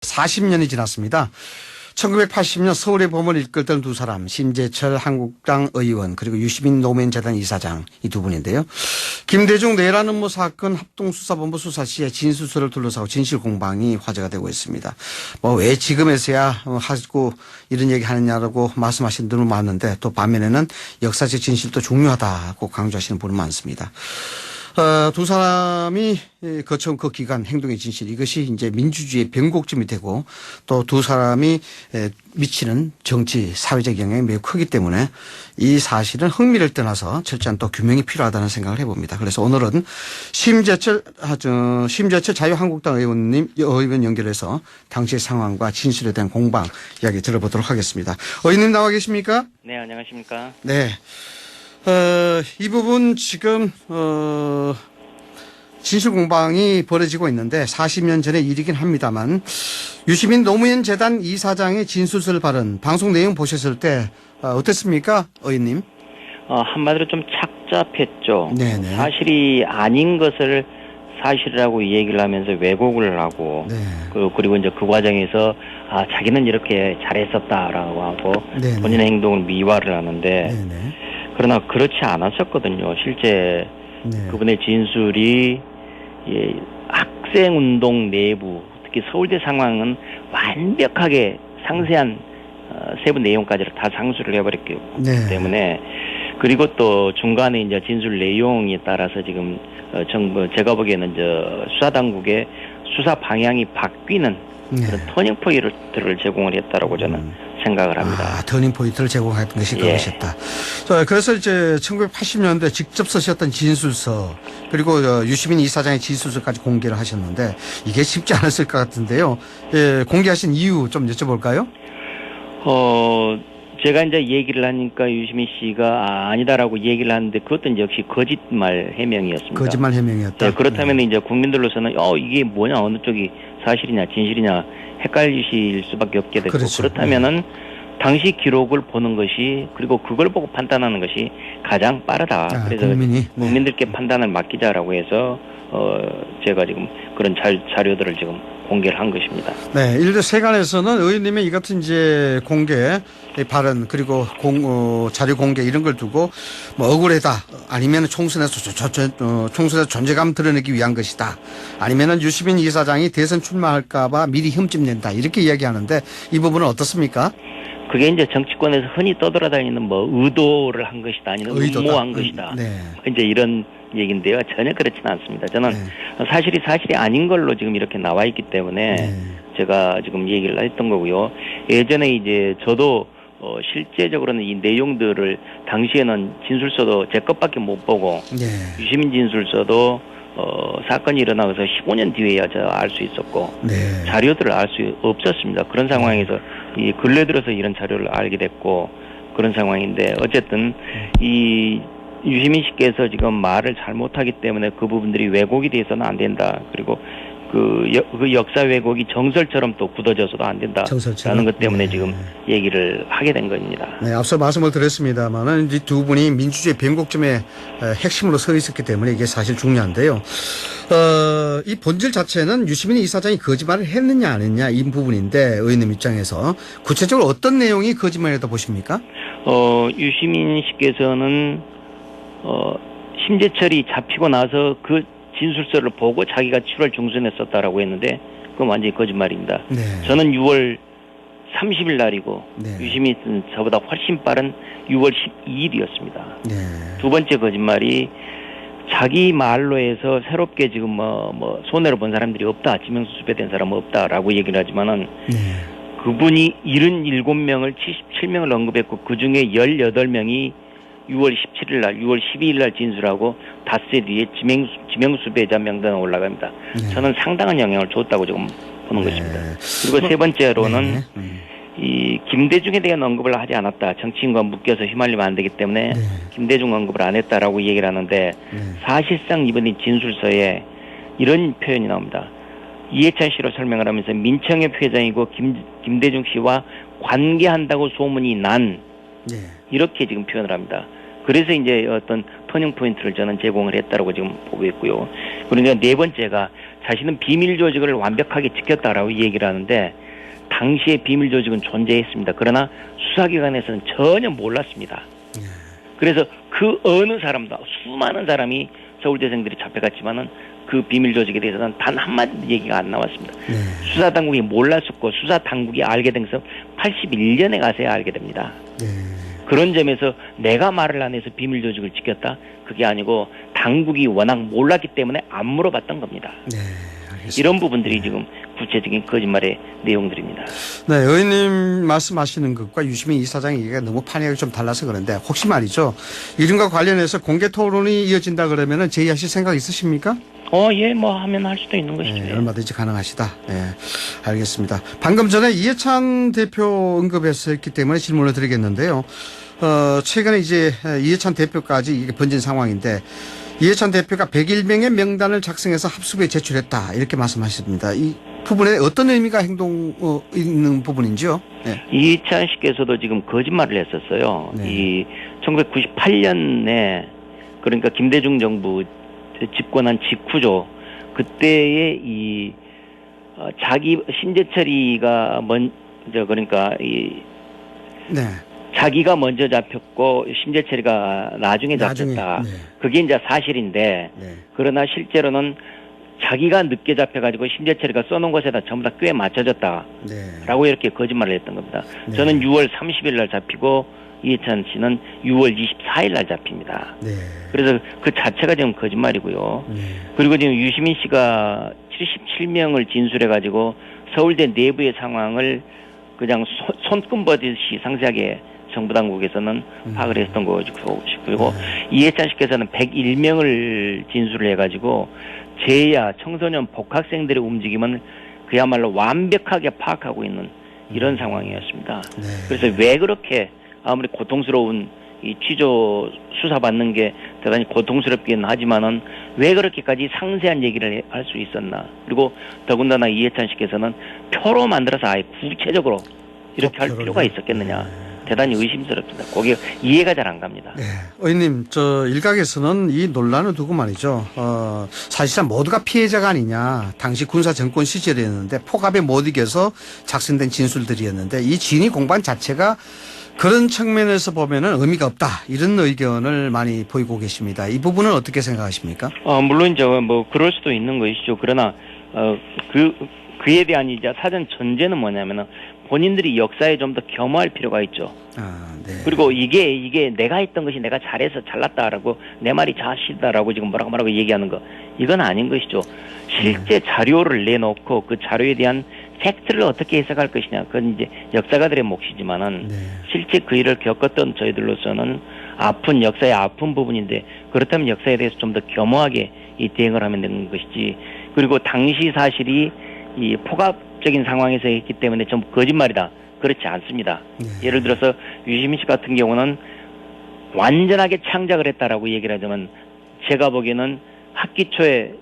40년이 지났습니다. 1980년 서울의 봄을 이끌던 두 사람, 심재철 한국당 의원 그리고 유시민 노무현재단 이사장 이 두 분인데요. 김대중 내란음모 사건 합동수사본부 수사 시에 진술서를 둘러싸고 진실공방이 화제가 되고 있습니다. 왜 지금에서야 하고 이런 얘기 하느냐라고 말씀하시는 분은 많은데 또 반면에는 역사적 진실도 중요하다고 강조하시는 분은 많습니다. 두 사람이 거쳐온 그 기간 행동의 진실 이것이 이제 민주주의의 변곡점이 되고 또 두 사람이 미치는 정치 사회적 영향이 매우 크기 때문에 이 사실은 흥미를 떠나서 철저한 또 규명이 필요하다는 생각을 해봅니다. 그래서 오늘은 심재철 자유한국당 의원 연결해서 당시의 상황과 진실에 대한 공방 이야기 들어보도록 하겠습니다. 의원님 나와 계십니까? 네, 안녕하십니까? 네. 이 부분 지금 진실 공방이 벌어지고 있는데 40년 전의 일이긴 합니다만 유시민 노무현 재단 이사장의 진술서 발언 방송 내용 보셨을 때 어땠습니까, 의원님? 한마디로 좀 착잡했죠. 네네. 사실이 아닌 것을 사실이라고 얘기를 하면서 왜곡을 하고 네. 그리고 이제 그 과정에서 자기는 이렇게 잘했었다라고 하고 네네. 본인의 행동을 미화를 하는데 네네. 그러나 그렇지 않았었거든요. 실제 네. 그분의 진술이 학생운동 내부 특히 서울대 상황은 완벽하게 상세한 세부 내용까지를 다 상수를 해버렸기 네. 때문에 그리고 또 중간에 이제 진술 내용에 따라서 지금 정부 제가 보기에는 수사당국의 수사 방향이 바뀌는 그런 터닝 포인트를 제공을 했다라고 저는 생각을 합니다. 터닝 포인트를 제공했던 것이 그것이었다. 그래서 이제 1980년대 직접 쓰셨던 진술서 그리고 유시민 이사장의 진술서까지 공개를 하셨는데 이게 쉽지 않았을 것 같은데요. 공개하신 이유 좀 여쭤볼까요? 제가 이제 얘기를 하니까 유시민 씨가 아니다라고 얘기를 하는데 그것도 역시 거짓말 해명이었습니다. 거짓말 해명이었다. 네, 그렇다면 이제 국민들로서는 이게 뭐냐 어느 쪽이 사실이냐 진실이냐 헷갈리실 수밖에 없게 됐고 그렇죠. 그렇다면은 당시 기록을 보는 것이 그리고 그걸 보고 판단하는 것이 가장 빠르다. 그래서 국민들께 판단을 맡기자라고 해서 제가 지금 그런 자료들을 지금 공개를 한 것입니다. 네, 일부 세간에서는 의원님의 이 같은 이제 공개 발언 그리고 자료 공개 이런 걸 두고 억울하다 아니면 총선에서 존재감 드러내기 위한 것이다 아니면은 유시민 이사장이 대선 출마할까봐 미리 흠집낸다 이렇게 이야기하는데 이 부분은 어떻습니까? 그게 이제 정치권에서 흔히 떠돌아다니는 의도를 한 것이다 아니면 음모한 것이다. 네. 이제 이런 얘기인데요. 전혀 그렇지는 않습니다. 저는 사실이 아닌 걸로 지금 이렇게 나와 있기 때문에 제가 지금 얘기를 했던 거고요. 예전에 이제 저도 실제적으로는 이 내용들을 당시에는 진술서도 제 것밖에 못 보고 유시민 진술서도 사건이 일어나서 15년 뒤에야 알 수 있었고 자료들을 알 수 없었습니다. 그런 상황에서 이 근래 들어서 이런 자료를 알게 됐고 그런 상황인데 어쨌든 이 유시민 씨께서 지금 말을 잘못하기 때문에 그 부분들이 왜곡이 돼서는 안 된다. 그리고 그 역사 왜곡이 정설처럼 또 굳어져서도 안 된다라는 것 때문에 지금 얘기를 하게 된 겁니다. 네, 앞서 말씀을 드렸습니다만은 이 두 분이 민주주의 변곡점의 핵심으로 서 있었기 때문에 이게 사실 중요한데요. 이 본질 자체는 유시민 이사장이 거짓말을 했느냐 안 했느냐 이 부분인데 의원님 입장에서 구체적으로 어떤 내용이 거짓말이라고 보십니까? 유시민 씨께서는 심재철이 잡히고 나서 그 진술서를 보고 자기가 7월 중순에 썼다라고 했는데 그건 완전히 거짓말입니다. 저는 6월 30일 날이고 유시민은 저보다 훨씬 빠른 6월 12일이었습니다. 두 번째 거짓말이 자기 말로 해서 새롭게 지금 손해를 본 사람들이 없다. 지명수 수배된 사람은 없다라고 얘기를 하지만은 그분이 77명을 77명을 언급했고 그중에 18명이 6월 17일 날, 6월 12일 날 진술하고 닷새 뒤에 지명수배자 명단에 올라갑니다. 저는 상당한 영향을 줬다고 지금 보는 것입니다. 그리고 세 번째로는 이 김대중에 대한 언급을 하지 않았다. 정치인과 묶여서 휘말리면 안 되기 때문에 김대중 언급을 안 했다라고 얘기를 하는데 사실상 이번에 진술서에 이런 표현이 나옵니다. 이해찬 씨로 설명을 하면서 민청협 회장이고 김대중 씨와 관계한다고 소문이 난 이렇게 지금 표현을 합니다. 그래서 이제 어떤 터닝 포인트를 저는 제공을 했다라고 지금 보고 있고요. 그러니까 네 번째가 자신은 비밀 조직을 완벽하게 지켰다라고 얘기를 하는데 당시에 비밀 조직은 존재했습니다. 그러나 수사기관에서는 전혀 몰랐습니다. 그래서 그 어느 사람도 수많은 사람이 서울대생들이 잡혀갔지만은 그 비밀 조직에 대해서는 단 한마디 얘기가 안 나왔습니다. 수사당국이 몰랐었고 수사당국이 알게 된 것은 81년에 가서야 알게 됩니다. 그런 점에서 내가 말을 안 해서 비밀 조직을 지켰다? 그게 아니고 당국이 워낙 몰랐기 때문에 안 물어봤던 겁니다. 이런 부분들이 지금 구체적인 거짓말의 내용들입니다. 네, 의원님 말씀하시는 것과 유시민 이사장 얘기가 너무 판이하게 좀 달라서 그런데 혹시 말이죠. 이름과 관련해서 공개 토론이 이어진다 그러면은 제의하실 생각 있으십니까? 예, 뭐 하면 할 수도 있는 것이죠. 네, 얼마든지 가능하시다. 네, 알겠습니다. 방금 전에 이해찬 대표 언급했었기 때문에 질문을 드리겠는데요. 최근에 이제 이해찬 대표까지 이게 번진 상황인데 이해찬 대표가 101명의 명단을 작성해서 합수부에 제출했다 이렇게 말씀하셨습니다. 이 부분에 어떤 의미가 있는 부분인지요? 네. 이해찬 씨께서도 지금 거짓말을 했었어요. 네. 이 1998년에 그러니까 김대중 정부 집권한 직후죠. 그때에 이 자기 신재철이가 먼저 그러니까 네. 자기가 먼저 잡혔고 신재철이가 나중에 잡혔다. 네. 그게 이제 사실인데 그러나 실제로는 자기가 늦게 잡혀가지고 신재철이가 써놓은 것에다 전부 다 꽤 맞춰졌다라고 이렇게 거짓말을 했던 겁니다. 저는 6월 30일 날 잡히고 이해찬 씨는 6월 24일 날 잡힙니다. 그래서 그 자체가 지금 거짓말이고요. 그리고 지금 유시민 씨가 77명을 진술해가지고 서울대 내부의 상황을 그냥 손금 보듯이 상세하게 정부 당국에서는 파악을 했던 거고, 그리고 이해찬 씨께서는 101명을 진술을 해가지고 제야 청소년 복학생들의 움직임은 그야말로 완벽하게 파악하고 있는 이런 상황이었습니다. 그래서 왜 그렇게 아무리 고통스러운 이 취조 수사받는 게 대단히 고통스럽긴 하지만은 왜 그렇게까지 상세한 얘기를 할 수 있었나. 그리고 더군다나 이해찬 씨께서는 표로 만들어서 아예 구체적으로 이렇게 할 필요가 있었겠느냐. 대단히 의심스럽습니다. 거기에 이해가 잘 안 갑니다. 네. 의원님, 일각에서는 이 논란을 두고 말이죠. 사실상 모두가 피해자가 아니냐. 당시 군사 정권 시절이었는데 폭압에 못 이겨서 작성된 진술들이었는데 이 진위 공방 자체가 그런 측면에서 보면은 의미가 없다. 이런 의견을 많이 보이고 계십니다. 이 부분은 어떻게 생각하십니까? 물론 뭐 그럴 수도 있는 것이죠. 그러나 그에 대한 이제 사전 전제는 뭐냐면은 본인들이 역사에 좀 더 겸허할 필요가 있죠. 그리고 이게 내가 했던 것이 내가 잘해서 잘났다라고 내 말이 자시다라고 지금 뭐라고 얘기하는 거 이건 아닌 것이죠. 실제 자료를 내놓고 그 자료에 대한 팩트를 어떻게 해석할 것이냐 그건 이제 역사가들의 몫이지만은 실제 그 일을 겪었던 저희들로서는 역사의 아픈 부분인데 그렇다면 역사에 대해서 좀 더 겸허하게 이 대응을 하면 되는 것이지. 그리고 당시 사실이 이 폭압적인 상황에서 했기 때문에 좀 거짓말이다. 그렇지 않습니다. 예를 들어서 유시민 씨 같은 경우는 완전하게 창작을 했다라고 얘기를 하자면 제가 보기에는 학기 초에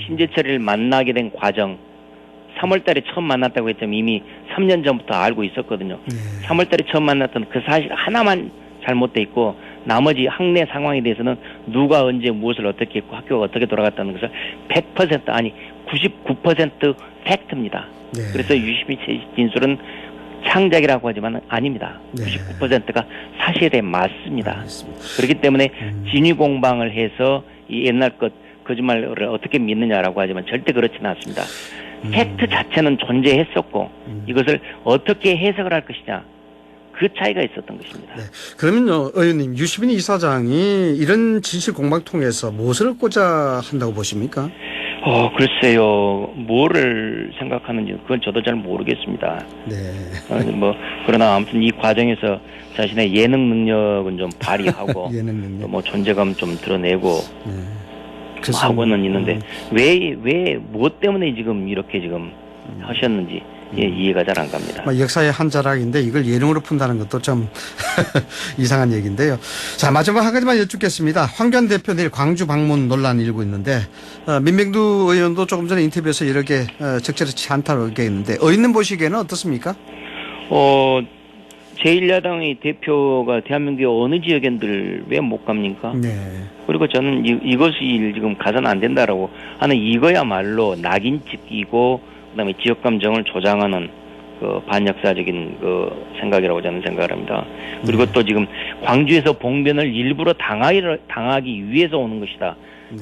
신재철이를 만나게 된 과정 3월 달에 처음 만났다고 했지만 이미 3년 전부터 알고 있었거든요. 3월 달에 처음 만났던 그 사실 하나만 잘못돼 있고 나머지 학내 상황에 대해서는 누가 언제 무엇을 어떻게 했고 학교가 어떻게 돌아갔다는 것을 100% 아니 99% 팩트입니다. 그래서 유시민 씨 진술은 창작이라고 하지만 아닙니다. 99%가 사실에 맞습니다. 그렇기 때문에 진위 공방을 해서 이 옛날 것 거짓말을 어떻게 믿느냐라고 하지만 절대 그렇지는 않습니다. 팩트 자체는 존재했었고 이것을 어떻게 해석을 할 것이냐 그 차이가 있었던 것입니다. 그러면요, 의원님, 유시민 이사장이 이런 진실 공방 통해서 무엇을 고자 한다고 보십니까? 글쎄요, 뭐를 생각하는지 그건 저도 잘 모르겠습니다. 뭐 그러나 아무튼 이 과정에서 자신의 예능 능력은 좀 발휘하고 예능 능력. 뭐 존재감 좀 드러내고 하고는 있는데 왜 무엇 때문에 지금 이렇게 지금 하셨는지 이해가 잘 안 갑니다. 역사의 한 자락인데 이걸 예능으로 푼다는 것도 좀 이상한 얘기인데요. 자, 마지막 한 가지만 여쭙겠습니다. 황교안 대표 내일 광주 방문 논란이 일고 있는데 민병두 의원도 조금 전에 인터뷰에서 이렇게 적절치 않다고 얘기했는데 의원님 보시기에는 어떻습니까? 제1야당의 대표가 대한민국의 어느 지역인들 왜 못 갑니까? 그리고 그리고 저는 이것이 지금 가서는 안 된다라고 하는 이거야말로 낙인찍기고 그다음에 지역 감정을 조장하는 그 반역사적인 그 생각이라고 저는 생각을 합니다. 그리고 또 지금 광주에서 봉변을 일부러 당하기 위해서 오는 것이다.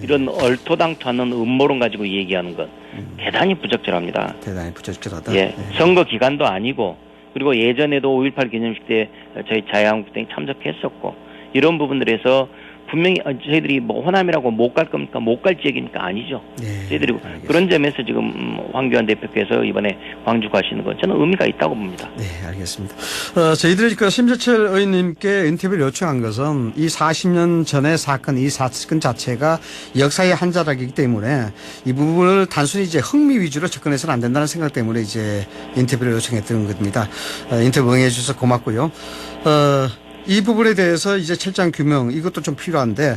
이런 얼토당토하는 음모론 가지고 얘기하는 것 대단히 부적절합니다. 대단히 부적절하다. 예, 선거 기간도 아니고 그리고 예전에도 5.18 기념식 때 저희 자유한국당이 참석했었고 이런 부분들에서 분명히 저희들이 뭐 호남이라고 못 갈 겁니까? 못 갈 지역입니까? 아니죠. 네, 저희들이 알겠습니다. 그런 점에서 지금 황교안 대표께서 이번에 광주 가시는 건 저는 의미가 있다고 봅니다. 네, 알겠습니다. 저희들이 그 심재철 의원님께 인터뷰를 요청한 것은 이 40년 전의 사건, 이 사건 자체가 역사의 한 자락이기 때문에 이 부분을 단순히 이제 흥미 위주로 접근해서는 안 된다는 생각 때문에 이제 인터뷰를 요청했던 겁니다. 인터뷰 응해 주셔서 고맙고요. 이 부분에 대해서 이제 철저한 규명 이것도 좀 필요한데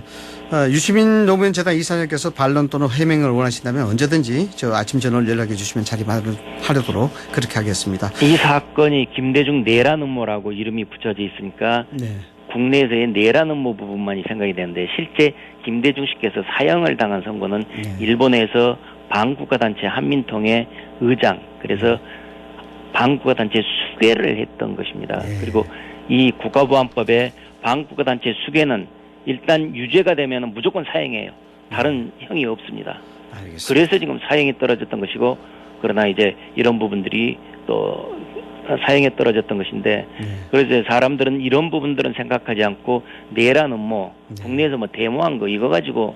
유시민 노무현 재단 이사장께서 반론 또는 해명을 원하신다면 언제든지 저 아침 저널 연락해 주시면 자리하도록 그렇게 하겠습니다. 이 사건이 김대중 내란 음모라고 이름이 붙여져 있으니까 네. 국내에서의 내란 음모 부분만이 생각이 되는데 실제 김대중 씨께서 사형을 당한 선고는 일본에서 반국가단체 한민통의 의장 그래서 반국가단체 수괴를 했던 것입니다. 그리고 이 국가보안법에 반국가단체 수괴는 일단 유죄가 되면 무조건 사형이에요. 다른 형이 없습니다. 알겠습니다. 그래서 지금 사형이 떨어졌던 것이고 그러나 이제 이런 부분들이 또 사형에 떨어졌던 것인데 그래서 사람들은 이런 부분들은 생각하지 않고 내란 음모 국내에서 뭐 데모한 거 이거 가지고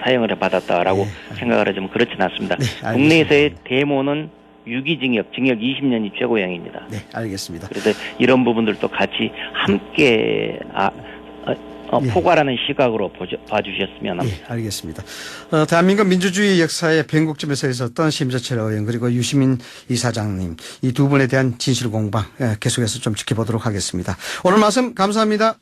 사형을 받았다라고 생각을 하지만 그렇지는 않습니다. 국내에서의 데모는 유기징역, 징역 20년이 최고형입니다. 네, 알겠습니다. 그래서 이런 부분들도 같이 함께 포괄하는 시각으로 봐주셨으면 합니다. 네, 알겠습니다. 대한민국 민주주의 역사의 변곡점에서 있었던 심재철 의원 그리고 유시민 이사장님 이 두 분에 대한 진실 공방 계속해서 좀 지켜보도록 하겠습니다. 오늘 말씀 감사합니다.